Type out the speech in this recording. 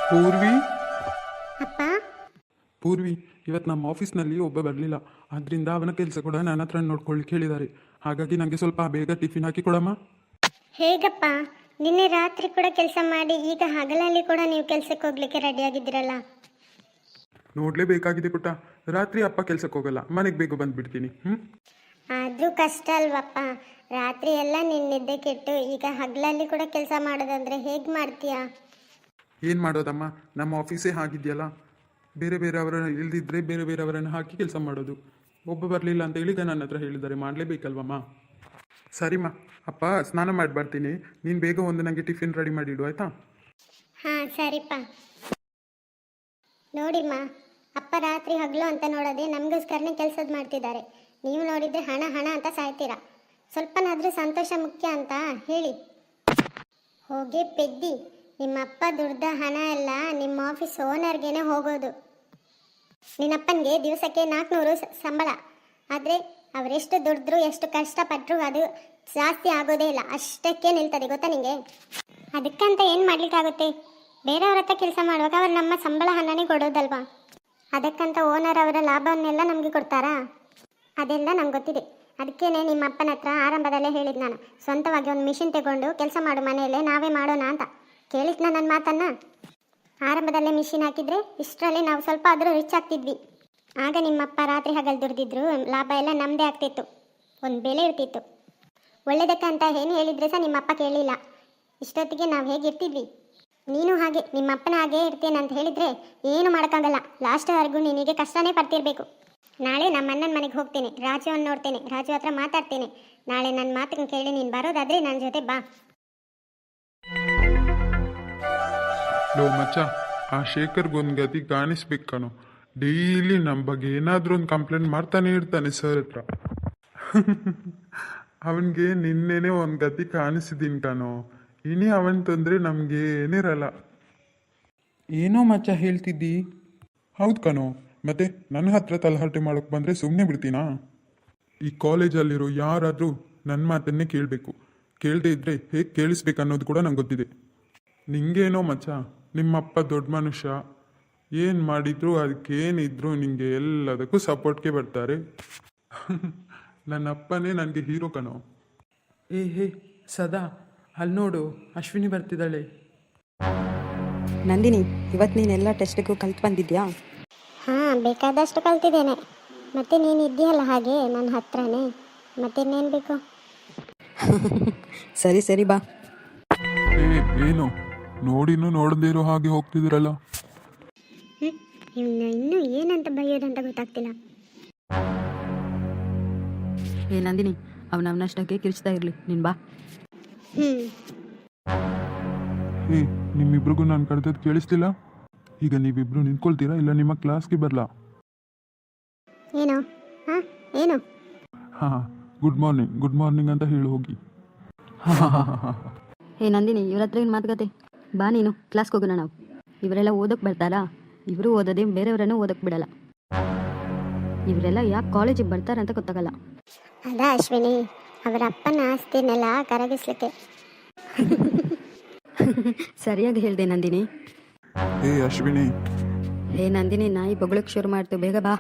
ಪೂರ್ವಿ ಅಪ್ಪ. ಪೂರ್ವಿ ಇವತ್ತು ನಮ್ಮ ಆಫೀಸ್ನಲ್ಲಿ ಒಬ್ಬ ಬರಲಿಲ್ಲ. ಆದ್ದರಿಂದ ಅವನ ಕೆಲಸ ಕೂಡ ನನ್ನ ಹತ್ರ ನೋಡ್ಕೊಳ್ಳಿಕ್ಕೆ ಹೇಳಿದ್ದಾರೆ. ಹಾಗಾಗಿ ನನಗೆ ಸ್ವಲ್ಪ ಬೇಗ ಟಿಫಿನ್ ಹಾಕಿ ಕೊಡಮ್ಮ. ಹೇಗಪ್ಪ, ನಿನ್ನೆ ರಾತ್ರಿ ಕೂಡ ಕೆಲಸ ಮಾಡಿ ಈಗ ಹಗಲಲ್ಲಿ ಕೂಡ ನೀವು ಕೆಲಸಕ್ಕೆ ಹೋಗ್ಲಿಕ್ಕೆ ರೆಡಿಯಾಗಿದ್ದೀರಲ್ಲ. ನೋಡಲೇಬೇಕಾಗಿದೆ ಪುಟ್ಟ. ರಾತ್ರಿ ಅಪ್ಪ ಕೆಲ್ಸಕ್ಕೆ ಹೋಗಲ್ಲ, ಮನೆಗೆ ಬೇಗ ಬಂದುಬಿಡ್ತೀನಿ. ಆದರೂ ಕಷ್ಟ ಅಲ್ವಪ್ಪ, ರಾತ್ರಿ ಎಲ್ಲ ನಿನ್ನಿದ್ದೆ ಕೆಟ್ಟು ಈಗ ಹಗಲಲ್ಲಿ ಕೂಡ ಕೆಲಸ ಮಾಡೋದಂದ್ರೆ ಹೇಗೆ ಮಾಡ್ತೀಯಾ? ಏನು ಮಾಡೋದಮ್ಮ, ನಮ್ಮ ಆಫೀಸೇ ಆಗಿದೆಯಲ್ಲ. ಬೇರೆ ಬೇರೆಯವರನ್ನು ಇಲ್ದಿದ್ರೆ ಬೇರೆ ಬೇರೆಯವರನ್ನು ಹಾಕಿ ಕೆಲಸ ಮಾಡೋದು. ಒಬ್ಬ ಬರಲಿಲ್ಲ ಅಂತ ಹೇಳಿ ನನ್ನ ಹತ್ರ ಹೇಳಿದ್ದಾರೆ, ಮಾಡಲೇಬೇಕಲ್ವಮ್ಮ. ಸರಿಮ್ಮ, ಅಪ್ಪ ಸ್ನಾನ ಮಾಡಿ ಬರ್ತೀನಿ. ನೀನು ಬೇಗ ಒಂದು ನನಗೆ ಟಿಫಿನ್ ರೆಡಿ ಮಾಡಿಡು, ಆಯಿತಾ? ಹಾಂ ಸರಿಪ್ಪ. ನೋಡಿಮ್ಮ, ಅಪ್ಪ ರಾತ್ರಿ ಹಗಲು ಅಂತ ನೋಡೋದೆ ನಮಗೋಸ್ಕರನೇ ಕೆಲಸದ ಮಾಡ್ತಿದ್ದಾರೆ. ನೀವು ನೋಡಿದರೆ ಹಣ ಹಣ ಅಂತ ಸಾಯ್ತೀರಾ. ಸ್ವಲ್ಪನಾದರೂ ಸಂತೋಷ ಮುಖ್ಯ ಅಂತ ಹೇಳಿ. ಹೋಗಿ ಪೆದ್ದಿ, ನಿಮ್ಮಪ್ಪ ದುಡ್ದ ಹಣ ಎಲ್ಲ ನಿಮ್ಮ ಆಫೀಸ್ ಓನರ್ಗೇನೆ ಹೋಗೋದು. ನಿನ್ನಪ್ಪನಿಗೆ ದಿವಸಕ್ಕೆ 400 ಸಂಬಳ. ಆದರೆ ಅವರೆಷ್ಟು ದುಡಿದ್ರು ಎಷ್ಟು ಕಷ್ಟಪಟ್ಟರು ಅದು ಜಾಸ್ತಿ ಆಗೋದೇ ಇಲ್ಲ, ಅಷ್ಟಕ್ಕೆ ನಿಲ್ತದೆ, ಗೊತ್ತಾ ನಿಮಗೆ? ಅದಕ್ಕಂತ ಏನು ಮಾಡ್ಲಿಕ್ಕಾಗುತ್ತೆ? ಬೇರೆಯವ್ರ ಹತ್ರ ಕೆಲಸ ಮಾಡುವಾಗ ಅವ್ರು ನಮ್ಮ ಸಂಬಳ ಹಣನೇ ಕೊಡೋದಲ್ವಾ? ಅದಕ್ಕಂತ ಓನರ್ ಅವರ ಲಾಭವನ್ನೆಲ್ಲ ನಮಗೆ ಕೊಡ್ತಾರಾ? ಅದೆಲ್ಲ ನಂಗೆ ಗೊತ್ತಿದೆ. ಅದಕ್ಕೇನೆ ನಿಮ್ಮ ಅಪ್ಪನ ಹತ್ರ ಆರಂಭದಲ್ಲೇ ಹೇಳಿದ್ದು ನಾನು, ಸ್ವಂತವಾಗಿ ಒಂದು ಮಿಷಿನ್ ತಗೊಂಡು ಕೆಲಸ ಮಾಡು, ಮನೆಯಲ್ಲೇ ನಾವೇ ಮಾಡೋಣ ಅಂತ. ಕೇಳಿದ್ನ ನನ್ನ ಮಾತನ್ನ? ಆರಂಭದಲ್ಲೇ ಮಿಷಿನ್ ಹಾಕಿದರೆ ಇಷ್ಟರಲ್ಲಿ ನಾವು ಸ್ವಲ್ಪ ಆದರೂ ರಿಚ್ ಆಗ್ತಿದ್ವಿ. ಆಗ ನಿಮ್ಮಪ್ಪ ರಾತ್ರಿ ಹಗಲು ದುಡಿದಿದ್ರು, ಲಾಭ ಎಲ್ಲ ನಮ್ಮದೇ ಆಗ್ತಿತ್ತು, ಒಂದು ಬೆಲೆ ಇರ್ತಿತ್ತು. ಒಳ್ಳೇದಕ್ಕಂತ ಏನು ಹೇಳಿದರೆ ಸಹ ನಿಮ್ಮಪ್ಪ ಕೇಳಲಿಲ್ಲ. ಇಷ್ಟೊತ್ತಿಗೆ ನಾವು ಹೇಗಿರ್ತಿದ್ವಿ? ನೀನು ಹಾಗೆ ನಿಮ್ಮಪ್ಪನ ಹಾಗೆ ಇರ್ತೇನೆ ಅಂತ ಹೇಳಿದರೆ ಏನು ಮಾಡೋಕ್ಕಾಗಲ್ಲ. ಲಾಸ್ಟ್ವರೆಗೂ ನಿನಗೆ ಕಷ್ಟನೇ ಪಡ್ತಿರ್ಬೇಕು. ನಾಳೆ ನಮ್ಮ ಅಣ್ಣನ ಮನೆಗೆ ಹೋಗ್ತೇನೆ, ರಾಜುವನ್ನು ನೋಡ್ತೇನೆ, ರಾಜು ಹತ್ರ ಮಾತಾಡ್ತೇನೆ. ನಾಳೆ ನನ್ನ ಮಾತನ್ನು ಕೇಳಿ ನೀನು ಬರೋದಾದರೆ ನನ್ನ ಜೊತೆ ಬಾ. ಲೋ ಮಚ್ಚ, ಆ ಶೇಖರ್ಗೊಂದು ಗತಿ ಕಾಣಿಸ್ಬೇಕು ಕಣೋ. ಡೈಲಿ ನಮ್ಮ ಬಗ್ಗೆ ಏನಾದರೂ ಒಂದು ಕಂಪ್ಲೇಂಟ್ ಮಾಡ್ತಾನೆ ಇರ್ತಾನೆ ಸರ್ ಹತ್ರ. ಅವನಿಗೆ ನಿನ್ನೆನೇ ಒಂದು ಗತಿ ಕಾಣಿಸಿದ್ದೀನಿ ಕಣೋ. ಇನಿ ಅವನ ತೊಂದರೆ ನಮ್ಗೆ ಏನಿರಲ್ಲ. ಏನೋ ಮಚ್ಚ ಹೇಳ್ತಿದ್ದಿ? ಹೌದು ಕಣೋ, ಮತ್ತೆ ನನ್ನ ಹತ್ರ ತಲಹರಟೆ ಮಾಡೋಕೆ ಬಂದರೆ ಸುಮ್ಮನೆ ಬಿಡ್ತೀನಾ? ಈ ಕಾಲೇಜಲ್ಲಿರೋ ಯಾರಾದರೂ ನನ್ನ ಮಾತನ್ನೇ ಕೇಳಬೇಕು. ಕೇಳದೇ ಇದ್ದರೆ ಹೇಗೆ ಕೇಳಿಸ್ಬೇಕು ಅನ್ನೋದು ಕೂಡ ನಂಗೆ ಗೊತ್ತಿದೆ. ನಿಂಗೇನೋ ಮಚ್ಚ, ನಿಮ್ಮಪ್ಪ ದೊಡ್ಡ ಮನುಷ್ಯ, ಏನು ಮಾಡಿದ್ರು ಅದಕ್ಕೇನಿದ್ರು ನಿಂಗೆ ಎಲ್ಲದಕ್ಕೂ ಸಪೋರ್ಟ್ಗೆ ಬರ್ತಾರೆ. ನನ್ನ ಅಪ್ಪನೇ ನನಗೆ ಹೀರೋ ಕಣೋ. ಹೇ ಸದಾ, ಅಲ್ಲಿ ನೋಡು, ಅಶ್ವಿನಿ ಬರ್ತಿದ್ದಾಳೆ. ನಂದಿನಿ, ಇವತ್ತು ನೀನೆಲ್ಲ ಟೆಸ್ಟಿಗೂ ಕಲ್ತು ಬಂದಿದ್ಯಾ? ಹಾಂ, ಬೇಕಾದಷ್ಟು ಕಲ್ತಿದ್ದೇನೆ. ಮತ್ತೆ ನೀನು ಇದೆಯಲ್ಲ ಹಾಗೆ ನನ್ನ ಹತ್ರನೇ, ಮತ್ತಿನ್ನೇನು ಬೇಕು? ಸರಿ ಸರಿ ಬಾ. ಏನು ನೋಡಿನೂ ನೋಡದೇ ಇರೋ ಹಾಗೆ ಹೋಗ್ತಿದ್ದೀರಲ್ಲ? ಇನ್ನೂ ಏನಂತ ಬೈಯೋದಂತ ಗೊತ್ತಾಗ್ತಿಲ್ಲ. ಏ ನಂದಿನಿ, ಅವನಷ್ಟಕ್ಕೆ ಕಿರಿಚ್ತಾ ಇರಲಿ, ನೀನು ಬಾ. ನಿಮ್ಮಿಬ್ರಿಗೂ ನಾನು ಕರೆದದ್ದು ಕೇಳಿಸ್ತಿಲ್ಲ? ಈಗ ನೀವಿಬ್ರು ನಿಂತ್ಕೊಳ್ತೀರಾ ಇಲ್ಲ ನಿಮ್ಮ ಕ್ಲಾಸ್ಗೆ ಬರಲಾ? ಏನು? ಹಾಂ, ಏನು? ಹಾಂ, ಗುಡ್ ಮಾರ್ನಿಂಗ್ ಅಂತ ಹೇಳಿ ಹೋಗಿ. ಏ ನಂದಿನಿ, ಇವ್ರ ಹತ್ರ ಏನು ಮಾತುಕತೆ? ಬಾ ನೀನು, ಕ್ಲಾಸ್ಗೆ ಹೋಗೋಣ. ನಾವು ಇವರೆಲ್ಲ ಓದೋಕ್ಕೆ ಬರ್ತಾರಾ? ಇವರು ಓದೋದೇ, ಬೇರೆಯವರನ್ನು ಓದೋಕ್ಕೆ ಬಿಡಲ್ಲ. ಇವರೆಲ್ಲ ಯಾಕೆ ಕಾಲೇಜಿಗೆ ಬರ್ತಾರೆ ಅಂತ ಗೊತ್ತಾಗಲ್ಲ. ಅದ ಅಶ್ವಿನಿ, ಅವರ ಅಪ್ಪನ ಆಸ್ತಿನೆಲ್ಲ ಕರಗಿಸ್ಲಿಕ್ಕೆ. ಸರಿಯಾಗಿ ಹೇಳಿದೆ ನಂದಿನಿ. ಏ ಅಶ್ವಿನಿ. ಏ ನಂದಿನಿ, ನಾಯಿ ಬೊಗಳಕ್ಕೆ ಶುರು ಮಾಡ್ತು, ಬೇಗ ಬಾ.